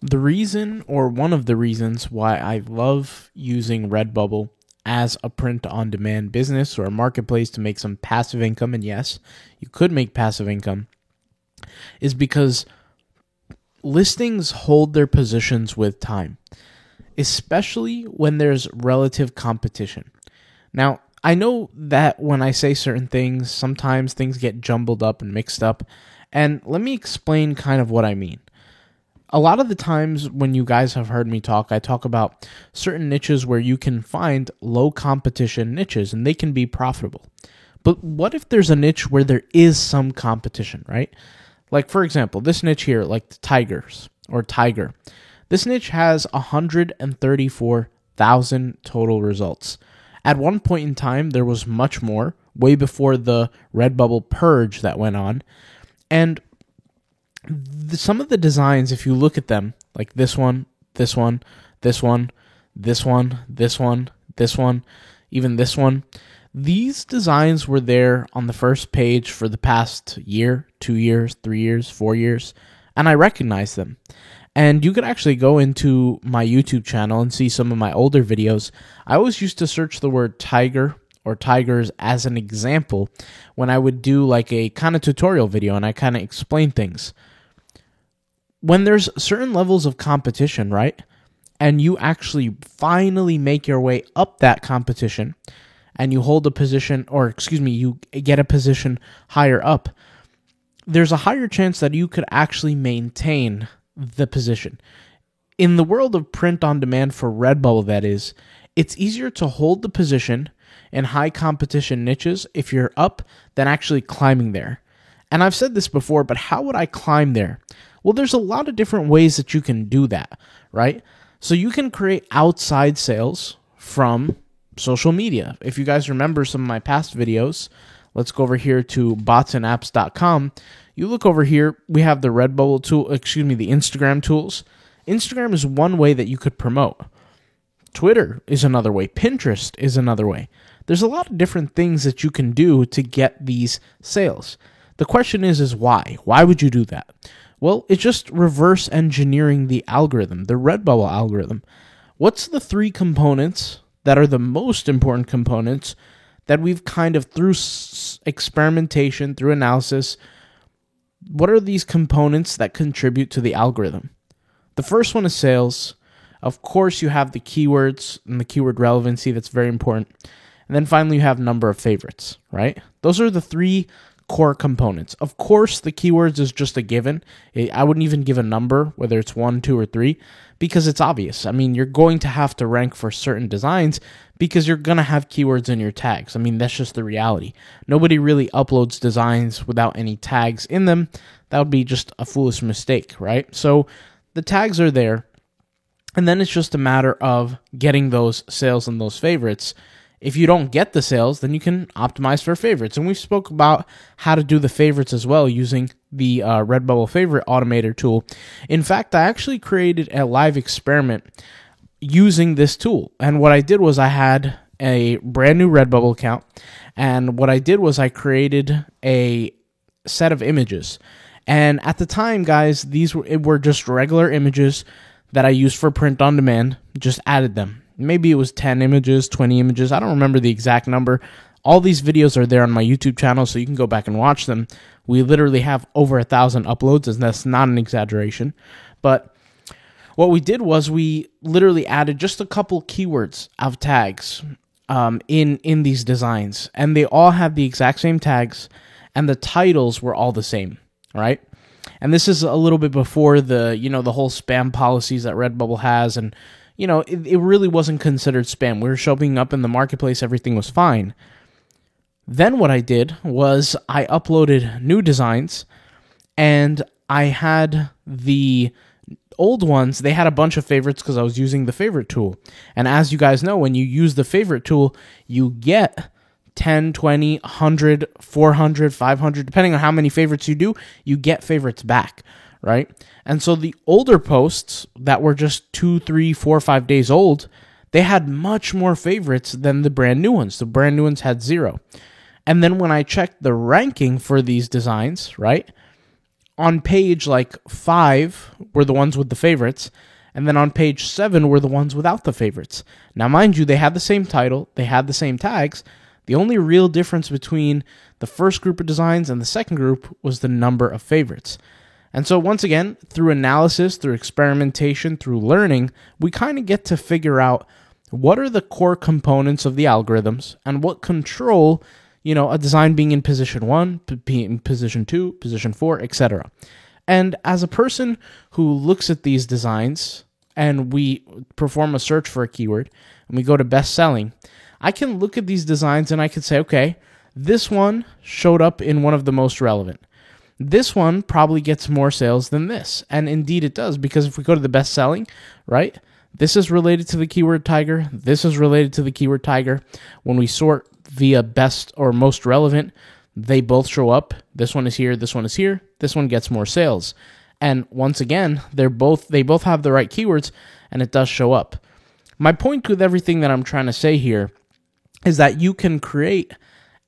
The reason, or one of the reasons, why I love using Redbubble as a print-on-demand business or a marketplace to make some passive income, and yes, you could make passive income, is because listings hold their positions with time, especially when there's relative competition. Now, I know that when I say certain things, sometimes things get jumbled up and mixed up, and let me explain kind of what I mean. A lot of the times when you guys have heard me talk, I talk about certain niches where you can find low competition niches and they can be profitable. But what if there's a niche where there is some competition, right? Like, for example, this niche here, like the tigers or tiger. This niche has 134,000 total results. At one point in time, there was much more, way before the Redbubble purge that went on. And some of the designs, if you look at them, like this one, this one, this one, this one, this one, this one, even this one, these designs were there on the first page for the past year, 2 years, 3 years, 4 years, and I recognize them. And you could actually go into my YouTube channel and see some of my older videos. I always used to search the word tiger or tigers as an example when I would do like a kind of tutorial video and I kind of explain things. When there's certain levels of competition, right, and you actually finally make your way up that competition and you hold a position, or excuse me, you get a position higher up, there's a higher chance that you could actually maintain the position. In the world of print on demand for Redbubble, that is, it's easier to hold the position in high competition niches if you're up than actually climbing there. And I've said this before, but how would I climb there? Well, there's a lot of different ways that you can do that, right? So you can create outside sales from social media. If you guys remember some of my past videos, let's go over here to botsandapps.com. You look over here, we have the Redbubble tool, the Instagram tools. Instagram is one way that you could promote. Twitter is another way. Pinterest is another way. There's a lot of different things that you can do to get these sales. The question is why? Why would you do that? Well, it's just reverse engineering the algorithm, the Redbubble algorithm. What's the 3 components that are the most important components that we've kind of, through experimentation, through analysis, what are these components that contribute to the algorithm? The first one is sales. Of course, you have the keywords and the keyword relevancy. That's very important. And then finally, you have number of favorites, right? Those are the 3 core components. Of course, the keywords is just a given. I wouldn't even give a number, whether it's 1, 2, or 3, because it's obvious. I mean, you're going to have to rank for certain designs because you're going to have keywords in your tags. I mean, that's just the reality. Nobody really uploads designs without any tags in them. That would be just a foolish mistake, right? So the tags are there, and then it's just a matter of getting those sales and those favorites. If you don't get the sales, then you can optimize for favorites. And we spoke about how to do the favorites as well using the Redbubble favorite automator tool. In fact, I actually created a live experiment using this tool. And what I did was I had a brand new Redbubble account. And what I did was I created a set of images. And at the time, guys, these were just regular images that I used for print on demand, just added them. Maybe it was 10 images, 20 images. I don't remember the exact number. All these videos are there on my YouTube channel, so you can go back and watch them. We literally have over 1,000 uploads, and that's not an exaggeration. But what we did was we literally added just a couple keywords of tags in these designs, and they all had the exact same tags, and the titles were all the same, right? And this is a little bit before the whole spam policies that Redbubble has, and it really wasn't considered spam. We were showing up in the marketplace. Everything was fine. Then what I did was I uploaded new designs, and I had the old ones. They had a bunch of favorites because I was using the favorite tool. And as you guys know, when you use the favorite tool, you get 10, 20, 100, 400, 500, depending on how many favorites you do, you get favorites back, right? And so the older posts that were just 2, 3, 4, 5 days old, they had much more favorites than the brand new ones. The brand new ones had 0. And then when I checked the ranking for these designs, right, on page like 5 were the ones with the favorites, and then on page 7 were the ones without the favorites. Now, mind you, they had the same title, they had the same tags. The only real difference between the first group of designs and the second group was the number of favorites. And so once again, through analysis, through experimentation, through learning, we kind of get to figure out what are the core components of the algorithms and what control, a design being in position 1, being in position 2, position 4, etc. And as a person who looks at these designs and we perform a search for a keyword and we go to best selling, I can look at these designs and I can say, okay, this one showed up in one of the most relevant. This one probably gets more sales than this. And indeed it does, because if we go to the best selling, right, this is related to the keyword tiger. This is related to the keyword tiger. When we sort via best or most relevant, they both show up. This one is here. This one is here. This one gets more sales. And once again, they both have the right keywords, and it does show up. My point with everything that I'm trying to say here is that you can create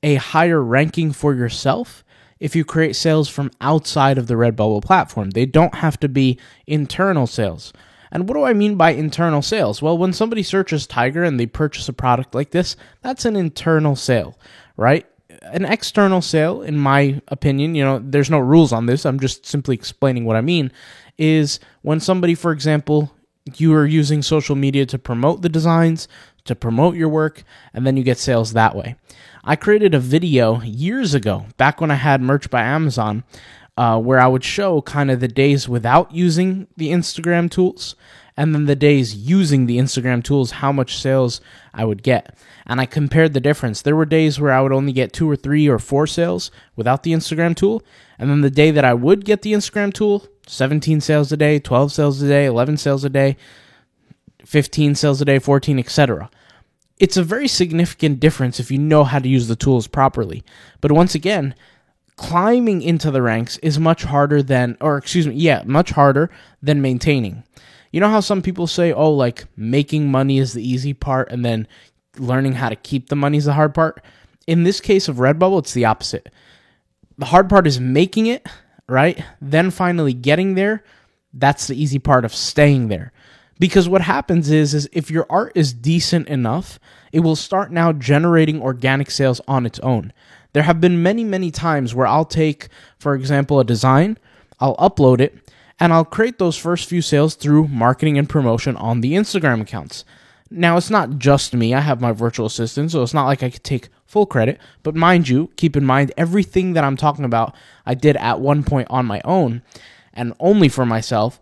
a higher ranking for yourself if you create sales from outside of the Redbubble platform. They don't have to be internal sales. And what do I mean by internal sales? Well, when somebody searches Tiger and they purchase a product like this, that's an internal sale, right? An external sale, in my opinion, there's no rules on this, I'm just simply explaining what I mean, is when somebody, for example, you are using social media to promote the designs, to promote your work, and then you get sales that way. I created a video years ago, back when I had Merch by Amazon, where I would show kind of the days without using the Instagram tools, and then the days using the Instagram tools, how much sales I would get. And I compared the difference. There were days where I would only get 2 or 3 or 4 sales without the Instagram tool, and then the day that I would get the Instagram tool, 17 sales a day, 12 sales a day, 11 sales a day, 15 sales a day, 14, etc. It's a very significant difference if you know how to use the tools properly. But once again, climbing into the ranks is much harder than maintaining. You know how some people say, making money is the easy part and then learning how to keep the money is the hard part? In this case of Redbubble, it's the opposite. The hard part is making it, right? Then finally getting there, that's the easy part of staying there. Because what happens is if your art is decent enough, it will start now generating organic sales on its own. There have been many, many times where I'll take, for example, a design, I'll upload it, and I'll create those first few sales through marketing and promotion on the Instagram accounts. Now, it's not just me. I have my virtual assistant, so it's not like I could take full credit. But mind you, keep in mind, everything that I'm talking about, I did at one point on my own and only for myself.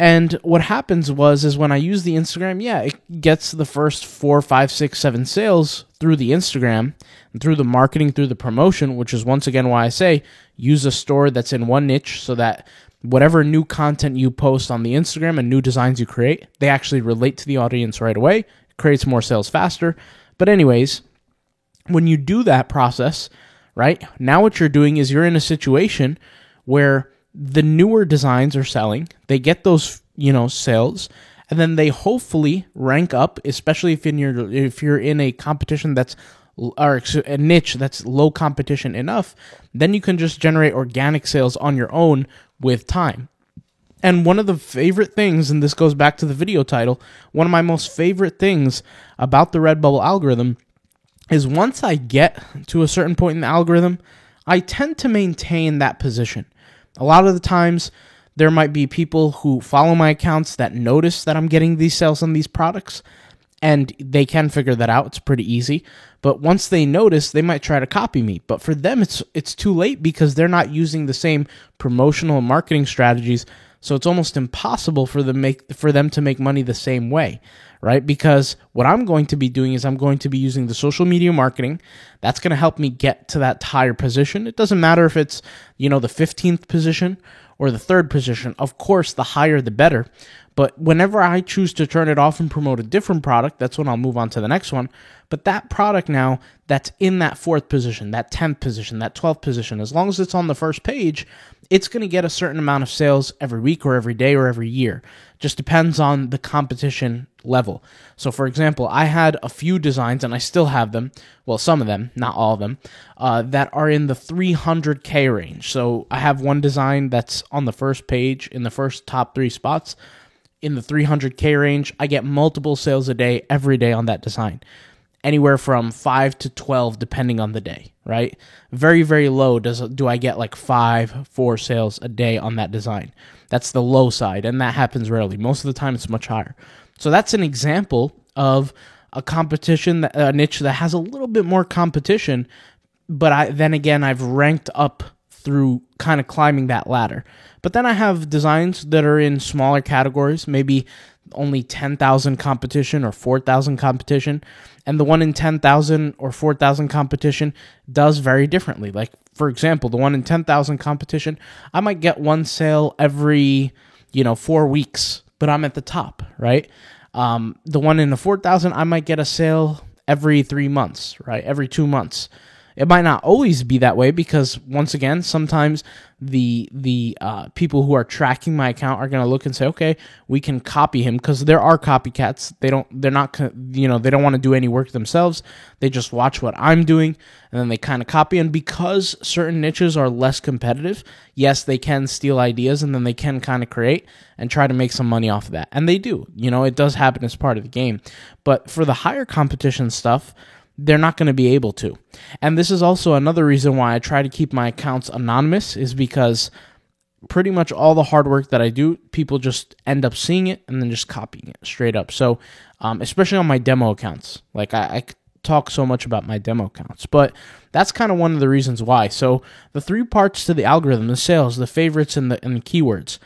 And what happens is when I use the Instagram, it gets the first 4, 5, 6, 7 sales through the Instagram, and through the marketing, through the promotion, which is once again why I say use a store that's in one niche so that whatever new content you post on the Instagram and new designs you create, they actually relate to the audience right away. It creates more sales faster. But anyways, when you do that process, right, now what you're doing is you're in a situation where the newer designs are selling, they get those, sales, and then they hopefully rank up, especially if you're in a competition or a niche that's low competition enough, then you can just generate organic sales on your own with time. And one of the favorite things, and this goes back to the video title, one of my most favorite things about the Redbubble algorithm is once I get to a certain point in the algorithm, I tend to maintain that position. A lot of the times, there might be people who follow my accounts that notice that I'm getting these sales on these products, and they can figure that out. It's pretty easy. But once they notice, they might try to copy me. But for them, it's too late because they're not using the same promotional and marketing strategies. So it's almost impossible for them to make money the same way, right? Because what I'm going to be doing is I'm going to be using the social media marketing. That's going to help me get to that higher position. It doesn't matter if it's, the 15th position or the 3rd position. Of course, the higher the better. But whenever I choose to turn it off and promote a different product, that's when I'll move on to the next one. But that product now that's in that 4th position, that 10th position, that 12th position, as long as it's on the first page, it's going to get a certain amount of sales every week or every day or every year. Just depends on the competition level. So for example, I had a few designs, and I still have them, well, some of them, not all of them, that are in the 300K range. So I have one design that's on the first page in the first top 3 spots in the 300K range. I get multiple sales a day, every day on that design. Anywhere from 5 to 12 depending on the day, right? Very, very low do I get like 4 sales a day on that design. That's the low side, and that happens rarely. Most of the time it's much higher. So that's an example of a competition, a niche that has a little bit more competition, but then again, I've ranked up through kind of climbing that ladder. But then I have designs that are in smaller categories, maybe only 10,000 competition or 4,000 competition, and the one in 10,000 or 4,000 competition does very differently. Like, for example, the one in 10,000 competition, I might get one sale every 4 weeks, but I'm at the top, right? The one in the 4,000, I might get a sale every 3 months, right? Every 2 months. It might not always be that way because, once again, sometimes the people who are tracking my account are going to look and say, okay, we can copy him, because there are copycats. They don't want to do any work themselves. They just watch what I'm doing and then they kind of copy. And because certain niches are less competitive, yes, they can steal ideas and then they can kind of create and try to make some money off of that. And they do. It does happen as part of the game. But for the higher competition stuff, they're not going to be able to. And this is also another reason why I try to keep my accounts anonymous, is because pretty much all the hard work that I do, people just end up seeing it and then just copying it straight up. So especially on my demo accounts, like I talk so much about my demo accounts, but that's kind of one of the reasons why. So the 3 parts to the algorithm: the sales, the favorites, and the keywords.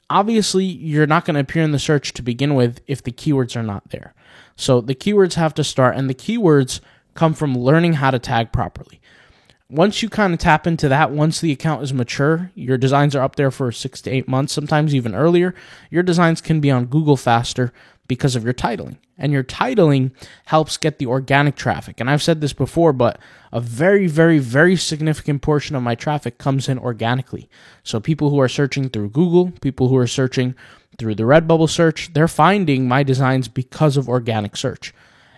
Obviously, you're not going to appear in the search to begin with if the keywords are not there. So the keywords have to start, and the keywords come from learning how to tag properly. Once you kind of tap into that, once the account is mature, your designs are up there for 6 to 8 months, sometimes even earlier, your designs can be on Google faster because of your titling. And your titling helps get the organic traffic. And I've said this before, but a very, very, very significant portion of my traffic comes in organically. So people who are searching through Google, people who are searching through the Redbubble search, they're finding my designs because of organic search.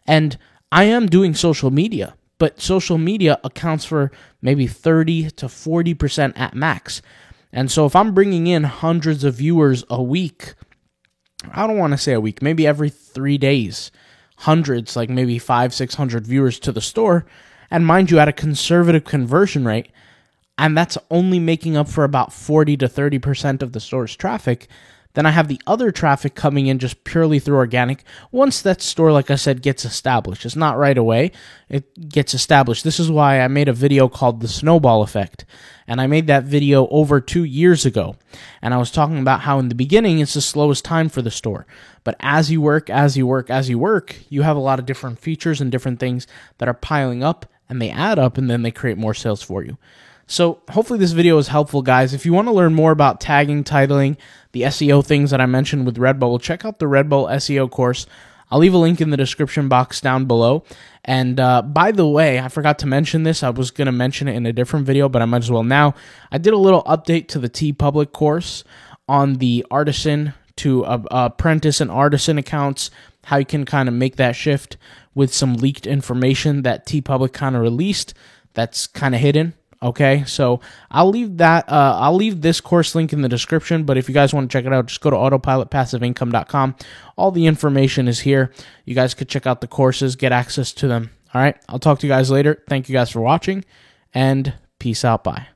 And I am doing social media, but social media accounts for maybe 30 to 40% at max. And so if I'm bringing in hundreds of viewers a week, I don't want to say a week, maybe every 3 days, hundreds, like maybe 500-600 viewers to the store, and mind you, at a conservative conversion rate, and that's only making up for about 40 to 30% of the store's traffic, then I have the other traffic coming in just purely through organic. Once that store, like I said, gets established, it's not right away, it gets established. This is why I made a video called The Snowball Effect, and I made that video over 2 years ago, and I was talking about how in the beginning it's the slowest time for the store, but as you work, you have a lot of different features and different things that are piling up, and they add up, and then they create more sales for you. So hopefully this video is helpful, guys. If you want to learn more about tagging, titling, the SEO things that I mentioned with Redbubble, check out the Redbubble SEO course. I'll leave a link in the description box down below. And by the way, I forgot to mention this. I was going to mention it in a different video, but I might as well now. I did a little update to the TeePublic course on the artisan to apprentice and artisan accounts, how you can kind of make that shift with some leaked information that TeePublic kind of released that's kind of hidden. Okay, so I'll leave that. I'll leave this course link in the description, but if you guys want to check it out, just go to autopilotpassiveincome.com. All the information is here. You guys could check out the courses, get access to them. All right, I'll talk to you guys later. Thank you guys for watching, and peace out. Bye.